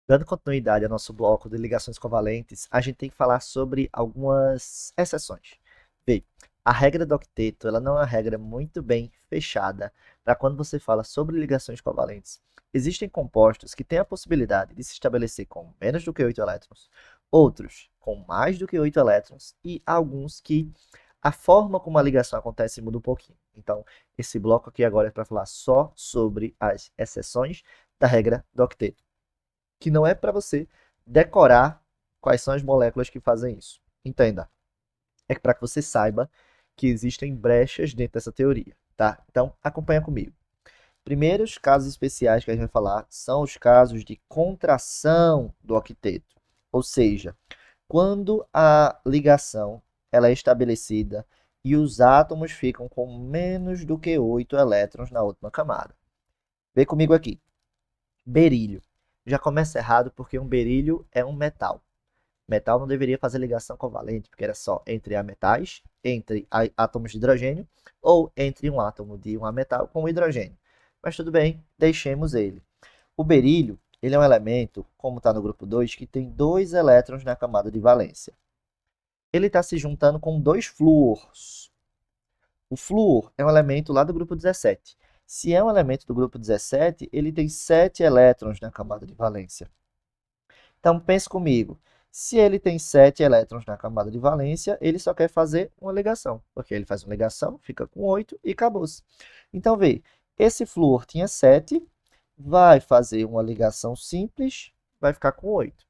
Dando continuidade ao nosso bloco de ligações covalentes, a gente tem que falar sobre algumas exceções. Bem, a regra do octeto ela não é uma regra muito bem fechada para quando você fala sobre ligações covalentes. Existem compostos que têm a possibilidade de se estabelecer com menos do que 8 elétrons, outros com mais do que 8 elétrons e alguns que a forma como a ligação acontece muda um pouquinho. Então, esse bloco aqui agora é para falar só sobre as exceções da regra do octeto, que não é para você decorar quais são as moléculas que fazem isso. Entenda, é para que você saiba que existem brechas dentro dessa teoria, tá? Então, acompanha comigo. Primeiros casos especiais que a gente vai falar são os casos de contração do octeto, ou seja, quando a ligação ela é estabelecida e os átomos ficam com menos do que 8 elétrons na última camada. Vê comigo aqui. Berílio. Já começa errado porque um berílio é um metal. Metal não deveria fazer ligação covalente, porque era só entre ametais, entre átomos de hidrogênio, ou entre um átomo de um ametal com hidrogênio. Mas tudo bem, deixemos ele. O berílio, ele é um elemento, como está no grupo 2, que tem 2 elétrons na camada de valência. Ele está se juntando com 2 flúors. O flúor é um elemento lá do grupo 17. Se é um elemento do grupo 17, ele tem 7 elétrons na camada de valência. Então, pense comigo. Se ele tem 7 elétrons na camada de valência, ele só quer fazer uma ligação, porque ele faz uma ligação, fica com 8 e acabou-se. Então, vê, esse flúor tinha 7, vai fazer uma ligação simples, vai ficar com 8.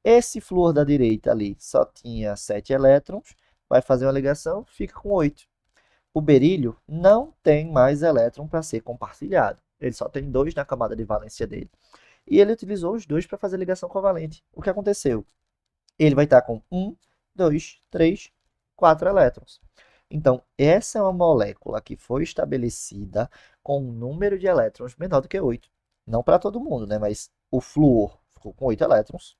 Esse flúor da direita ali só tinha 7 elétrons, vai fazer uma ligação, fica com 8. O berílio não tem mais elétron para ser compartilhado. Ele só tem 2 na camada de valência dele. E ele utilizou os dois para fazer ligação covalente. O que aconteceu? Ele vai estar com 1, 2, 3, 4 elétrons. Então, essa é uma molécula que foi estabelecida com um número de elétrons menor do que 8. Não para todo mundo, né? Mas o flúor ficou com 8 elétrons.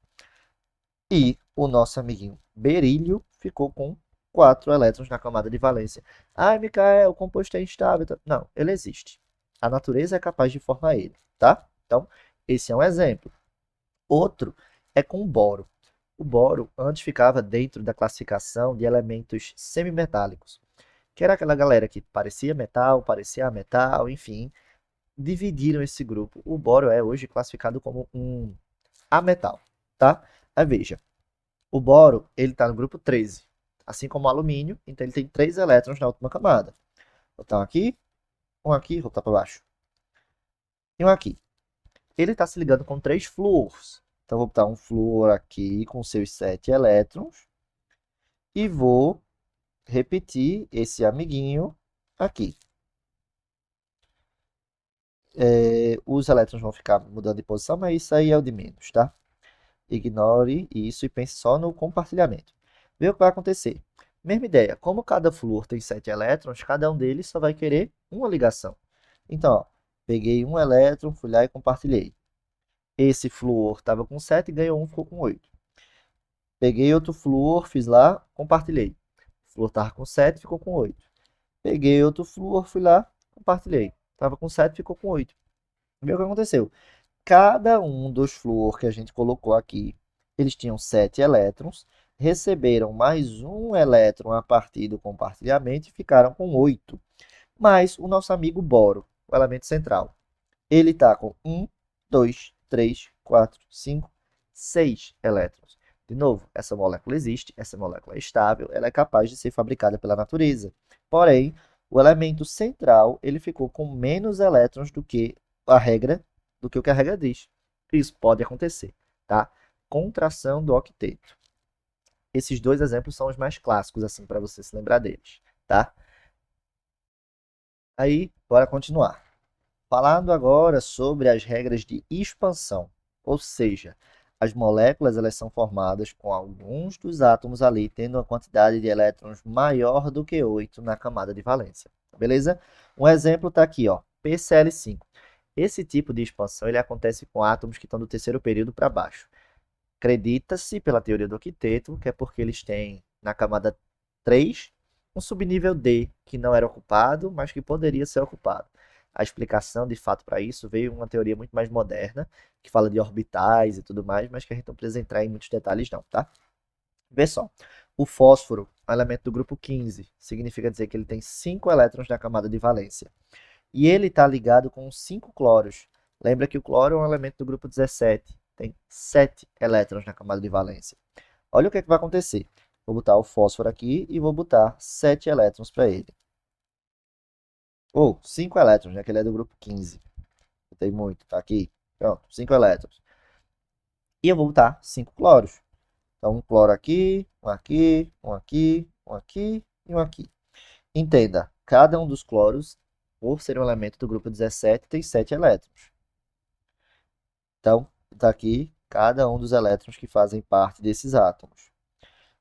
E o nosso amiguinho berílio ficou com 4 elétrons na camada de valência. Ah, Micael, o composto é instável. Não, ele existe. A natureza é capaz de formar ele, tá? Então, esse é um exemplo. Outro é com o boro. O boro antes ficava dentro da classificação de elementos semimetálicos, que era aquela galera que parecia metal, parecia ametal, enfim, dividiram esse grupo. O boro é hoje classificado como um ametal, tá? Aí veja, o boro ele está no grupo 13, assim como o alumínio, então ele tem 3 elétrons na última camada. Vou botar um aqui, vou botar para baixo, e um aqui. Ele está se ligando com 3 flúors. Então, vou botar um flúor aqui com seus 7 elétrons. E vou repetir esse amiguinho aqui. Os elétrons vão ficar mudando de posição, mas isso aí é o de menos, tá? Ignore isso e pense só no compartilhamento. Vê o que vai acontecer. Mesma ideia, como cada flúor tem 7 elétrons, cada um deles só vai querer uma ligação. Então, ó, peguei um elétron, fui lá e compartilhei. Esse flúor estava com 7 e ganhou um, ficou com 8. Peguei outro flúor, fiz lá, compartilhei. O flúor estava com 7, ficou com 8. Peguei outro flúor, fui lá, compartilhei. Estava com 7, ficou com 8. Viu o que aconteceu? Cada um dos flúor que a gente colocou aqui, eles tinham 7 elétrons, receberam mais um elétron a partir do compartilhamento e ficaram com 8. Mas o nosso amigo boro, o elemento central, ele está com 1, 2, 3, 4, 5, 6 elétrons. De novo, essa molécula existe, essa molécula é estável, ela é capaz de ser fabricada pela natureza. Porém, o elemento central ele ficou com menos elétrons do que a regra, do que o que a regra diz. Isso pode acontecer, tá? Contração do octeto. Esses dois exemplos são os mais clássicos, assim, para você se lembrar deles, tá? Aí, bora continuar. Falando agora sobre as regras de expansão, ou seja, as moléculas elas são formadas com alguns dos átomos ali tendo uma quantidade de elétrons maior do que 8 na camada de valência, beleza? Um exemplo está aqui, ó, PCl5. Esse tipo de expansão ele acontece com átomos que estão do terceiro período para baixo. Acredita-se, pela teoria do octeto, que é porque eles têm na camada 3 um subnível D que não era ocupado, mas que poderia ser ocupado. a explicação de fato para isso veio uma teoria muito mais moderna, que fala de orbitais e tudo mais, mas que a gente não precisa entrar em muitos detalhes não, tá? Vê só, o fósforo é um elemento do grupo 15, significa dizer que ele tem 5 elétrons na camada de valência. E ele está ligado com 5 cloros. Lembra que o cloro é um elemento do grupo 17, tem 7 elétrons na camada de valência. Olha o que, é que vai acontecer. Vou botar o fósforo aqui e vou botar 7 elétrons para ele. Ou 5 elétrons, né? Que ele é do grupo 15. Botei muito, tá aqui. Pronto, 5 elétrons. E eu vou botar 5 cloros. Então, um cloro aqui, um aqui, um aqui, um aqui e um aqui. Entenda, cada um dos cloros, por ser um elemento do grupo 17, tem 7 elétrons. Então, está aqui cada um dos elétrons que fazem parte desses átomos.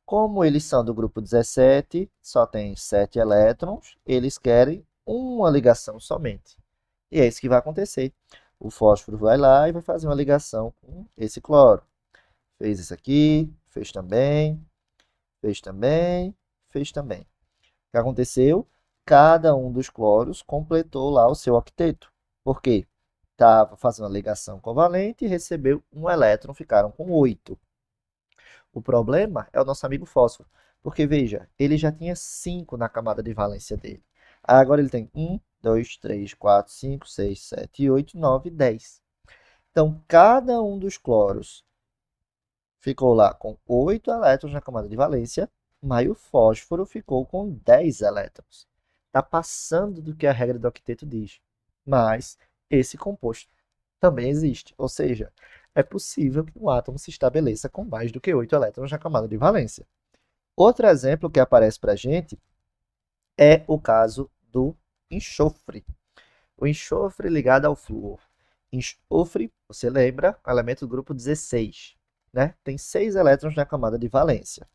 Como eles são do grupo 17, só tem 7 elétrons, eles querem uma ligação somente. E é isso que vai acontecer. O fósforo vai lá e vai fazer uma ligação com esse cloro. Fez isso aqui, fez também, fez também, fez também. O que aconteceu? Cada um dos cloros completou lá o seu octeto. Por quê? Estava fazendo a ligação covalente e recebeu um elétron, ficaram com 8. O problema é o nosso amigo fósforo, porque veja, ele já tinha 5 na camada de valência dele. Agora ele tem 1, 2, 3, 4, 5, 6, 7, 8, 9, 10. Então, cada um dos cloros ficou lá com 8 elétrons na camada de valência, mas o fósforo ficou com 10 elétrons. Está passando do que a regra do octeto diz, mas esse composto também existe, ou seja, é possível que um átomo se estabeleça com mais do que 8 elétrons na camada de valência. Outro exemplo que aparece para a gente é o caso do enxofre. O enxofre ligado ao flúor. Enxofre, você lembra, é um elemento do grupo 16, né? Tem 6 elétrons na camada de valência.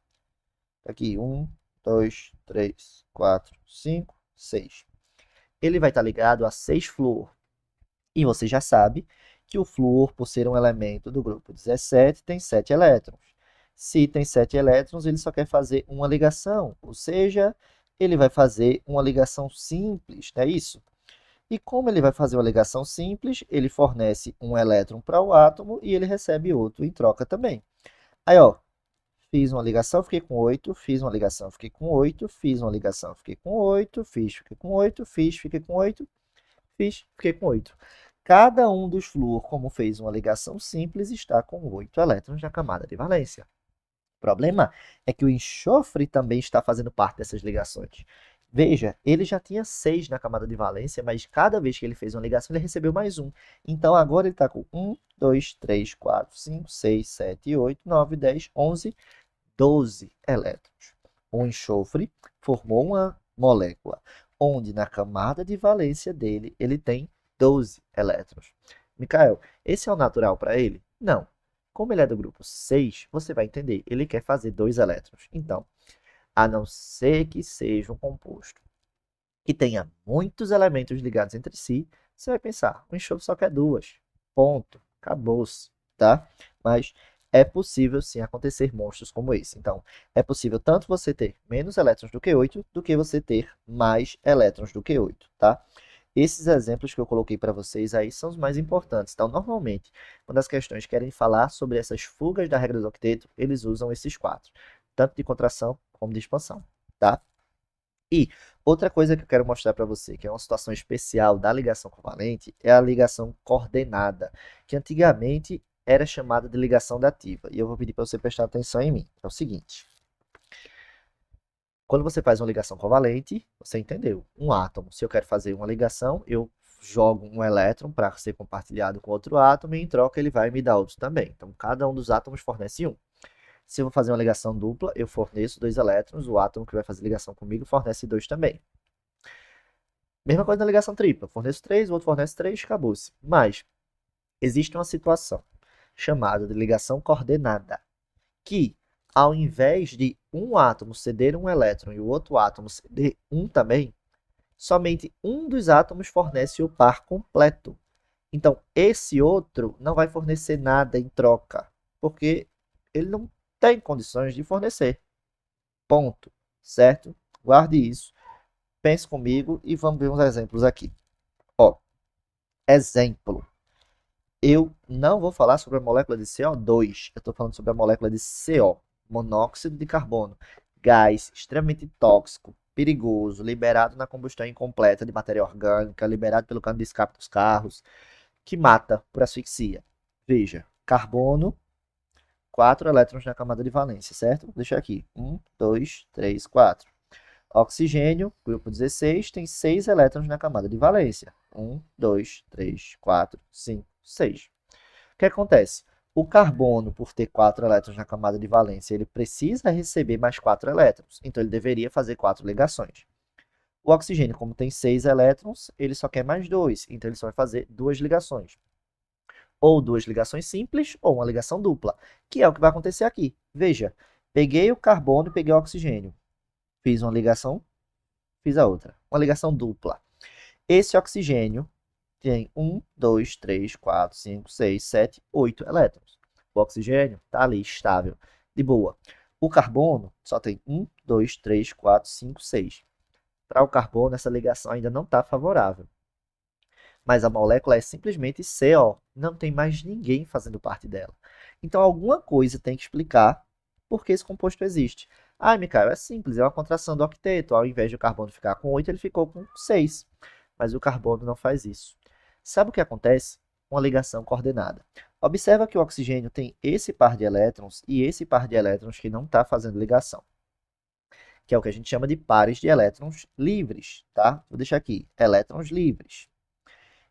Aqui, 1, 2, 3, 4, 5, 6. Ele vai estar ligado a 6 flúor. E você já sabe que o flúor, por ser um elemento do grupo 17, tem 7 elétrons. Se tem 7 elétrons, ele só quer fazer uma ligação, ou seja, ele vai fazer uma ligação simples, não é isso? E como ele vai fazer uma ligação simples, ele fornece um elétron para o átomo e ele recebe outro em troca também. Aí, ó, fiz uma ligação, fiquei com 8, fiz uma ligação, fiquei com 8, fiz uma ligação, fiquei com 8, fiz, fiquei com 8, fiz, fiquei com 8, fiz, fiquei com 8. Cada um dos flúor, como fez uma ligação simples, está com 8 elétrons na camada de valência. O problema é que o enxofre também está fazendo parte dessas ligações. Veja, ele já tinha 6 na camada de valência, mas cada vez que ele fez uma ligação, ele recebeu mais um. Então, agora ele está com 1, 2, 3, 4, 5, 6, 7, 8, 9, 10, 11, 12 elétrons. O enxofre formou uma molécula, onde na camada de valência dele, ele tem 12 elétrons. Micael, esse é o natural para ele? Não. Como ele é do grupo 6, você vai entender, ele quer fazer 2 elétrons. Então, a não ser que seja um composto que tenha muitos elementos ligados entre si, você vai pensar, o enxofre só quer 2. Ponto. Acabou-se, tá? Mas é possível sim acontecer monstros como esse. Então, é possível tanto você ter menos elétrons do que 8, do que você ter mais elétrons do que 8, tá? Esses exemplos que eu coloquei para vocês aí são os mais importantes. Então, normalmente, quando as questões querem falar sobre essas fugas da regra do octeto, eles usam esses 4, tanto de contração como de expansão, tá? E outra coisa que eu quero mostrar para você, que é uma situação especial da ligação covalente, é a ligação coordenada, que antigamente era chamada de ligação dativa. E eu vou pedir para você prestar atenção em mim. É o seguinte. Quando você faz uma ligação covalente, você entendeu. Um átomo, se eu quero fazer uma ligação, eu jogo um elétron para ser compartilhado com outro átomo e em troca ele vai me dar outro também. Então, cada um dos átomos fornece um. Se eu vou fazer uma ligação dupla, eu forneço 2 elétrons, o átomo que vai fazer ligação comigo fornece 2 também. Mesma coisa na ligação tripla, forneço 3, o outro fornece 3, acabou-se. Mas existe uma situação chamada de ligação coordenada, que ao invés de um átomo ceder um elétron e o outro átomo ceder um também, somente um dos átomos fornece o par completo. Então, esse outro não vai fornecer nada em troca, porque ele não tem condições de fornecer. Ponto. Certo? Guarde isso. Pense comigo e vamos ver uns exemplos aqui. Ó, Exemplo, eu não vou falar sobre a molécula de CO2, eu estou falando sobre a molécula de CO, monóxido de carbono, gás extremamente tóxico, perigoso, liberado na combustão incompleta de matéria orgânica, liberado pelo cano de escape dos carros, que mata por asfixia. Veja, carbono, 4 elétrons na camada de valência, certo? Vou deixar aqui, 1, 2, 3, 4. Oxigênio, grupo 16, tem 6 elétrons na camada de valência. 1, 2, 3, 4, 5, 6. O que acontece? O carbono, por ter 4 elétrons na camada de valência, ele precisa receber mais 4 elétrons. Então, ele deveria fazer 4 ligações. O oxigênio, como tem 6 elétrons, ele só quer mais 2. Então, ele só vai fazer 2 ligações. Ou 2 ligações simples, ou uma ligação dupla. Que é o que vai acontecer aqui. Veja, peguei o carbono e peguei o oxigênio. Fiz uma ligação, fiz a outra. Uma ligação dupla. Esse oxigênio tem 1, 2, 3, 4, 5, 6, 7, 8 elétrons. O oxigênio está ali, estável, de boa. O carbono só tem 1, 2, 3, 4, 5, 6. Para o carbono, essa ligação ainda não está favorável. Mas a molécula é simplesmente CO. Não tem mais ninguém fazendo parte dela. Então, alguma coisa tem que explicar por que esse composto existe. Ah, Micael, é simples, é uma contração do octeto. Ao invés de o carbono ficar com 8, ele ficou com 6. Mas o carbono não faz isso. Sabe o que acontece? Uma ligação coordenada. Observa que o oxigênio tem esse par de elétrons e esse par de elétrons que não está fazendo ligação, que é o que a gente chama de pares de elétrons livres, tá? Vou deixar aqui, elétrons livres.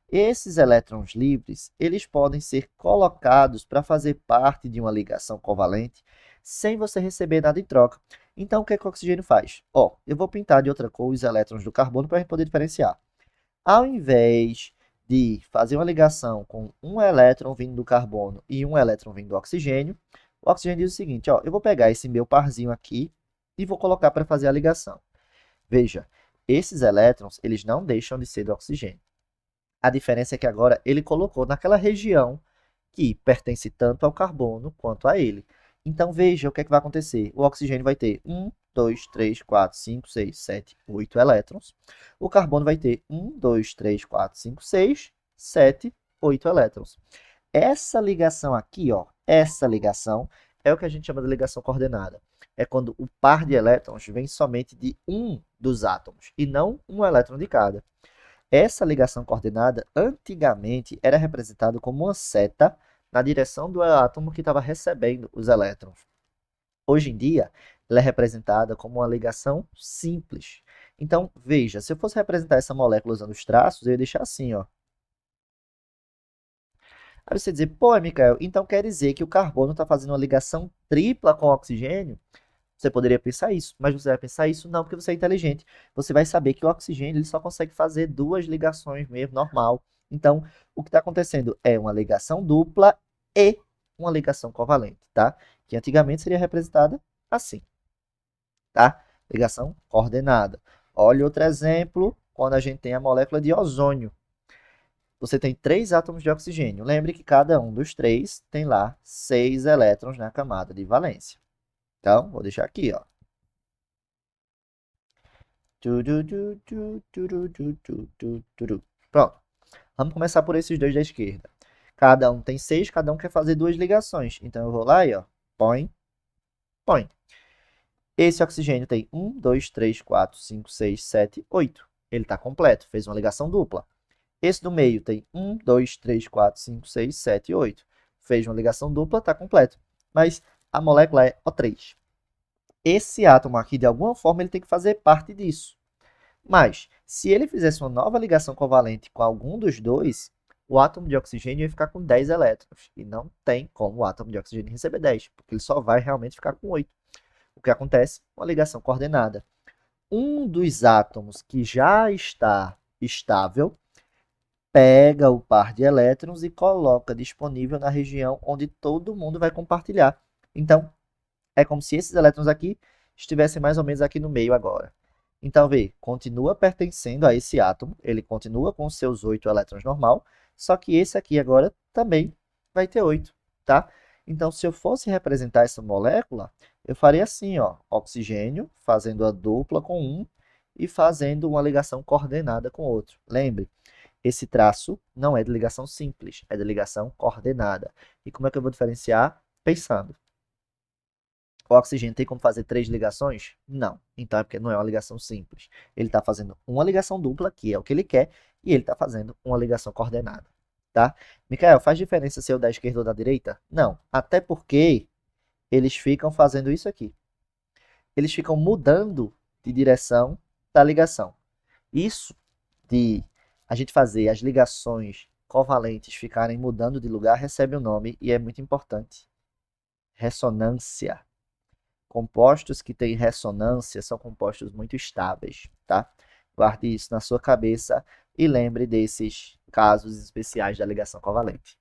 Esses elétrons livres, eles podem ser colocados para fazer parte de uma ligação covalente sem você receber nada em troca. Então, o que é que o oxigênio faz? Ó, eu vou pintar de outra cor os elétrons do carbono para a gente poder diferenciar. Ao invés de fazer uma ligação com um elétron vindo do carbono e um elétron vindo do oxigênio, o oxigênio diz o seguinte, ó, eu vou pegar esse meu parzinho aqui e vou colocar para fazer a ligação. Veja, esses elétrons, eles não deixam de ser do oxigênio. A diferença é que agora ele colocou naquela região que pertence tanto ao carbono quanto a ele. Então, veja o que é que vai acontecer. O oxigênio vai ter 1, 2, 3, 4, 5, 6, 7, 8 elétrons. O carbono vai ter 1, 2, 3, 4, 5, 6, 7, 8 elétrons. Essa ligação aqui, ó, essa ligação é o que a gente chama de ligação coordenada. É quando o par de elétrons vem somente de um dos átomos e não um elétron de cada. Essa ligação coordenada, antigamente, era representada como uma seta na direção do átomo que estava recebendo os elétrons. Hoje em dia, ela é representada como uma ligação simples. Então, veja, se eu fosse representar essa molécula usando os traços, eu ia deixar assim, ó. Aí você dizer, pô, Micael, então quer dizer que o carbono está fazendo uma ligação tripla com o oxigênio? Você poderia pensar isso, mas você vai pensar isso não, porque você é inteligente. Você vai saber que o oxigênio ele só consegue fazer 2 ligações mesmo, normal. Então, o que está acontecendo é uma ligação dupla e uma ligação covalente, tá? Que antigamente seria representada assim, tá? Ligação coordenada. Olha outro exemplo, quando a gente tem a molécula de ozônio. Você tem 3 átomos de oxigênio. Lembre que cada um dos 3 tem lá 6 elétrons na camada de valência. Então, vou deixar aqui, ó. Pronto. Vamos começar por esses dois da esquerda. Cada um tem 6, cada um quer fazer 2 ligações. Então, eu vou lá e, ó, põe, põe. Esse oxigênio tem 1, 2, 3, 4, 5, 6, 7, 8. Ele está completo, fez uma ligação dupla. Esse do meio tem 1, 2, 3, 4, 5, 6, 7, 8. Fez uma ligação dupla, está completo. Mas a molécula é O3. Esse átomo aqui, de alguma forma, ele tem que fazer parte disso. Mas, se ele fizesse uma nova ligação covalente com algum dos dois, o átomo de oxigênio ia ficar com 10 elétrons. E não tem como o átomo de oxigênio receber 10, porque ele só vai realmente ficar com 8. O que acontece? Uma ligação coordenada. Um dos átomos que já está estável pega o par de elétrons e coloca disponível na região onde todo mundo vai compartilhar. Então, é como se esses elétrons aqui estivessem mais ou menos aqui no meio agora. Então, vê, continua pertencendo a esse átomo, ele continua com os seus 8 elétrons normal, só que esse aqui agora também vai ter 8, tá? Então, se eu fosse representar essa molécula, eu faria assim, ó, oxigênio fazendo a dupla com um e fazendo uma ligação coordenada com outro. Lembre, Esse traço não é de ligação simples, é de ligação coordenada. E como é que eu vou diferenciar? Pensando. O oxigênio tem como fazer 3 ligações? Não. Então é porque não é uma ligação simples. Ele está fazendo uma ligação dupla, que é o que ele quer, e ele está fazendo uma ligação coordenada. Tá? Micael, faz diferença se eu da esquerda ou da direita? Não. Até porque eles ficam fazendo isso aqui. Eles ficam mudando de direção da ligação. Isso de a gente fazer as ligações covalentes ficarem mudando de lugar recebe um nome e é muito importante. Ressonância. Compostos que têm ressonância são compostos muito estáveis, tá? Guarde isso na sua cabeça e lembre desses casos especiais da ligação covalente.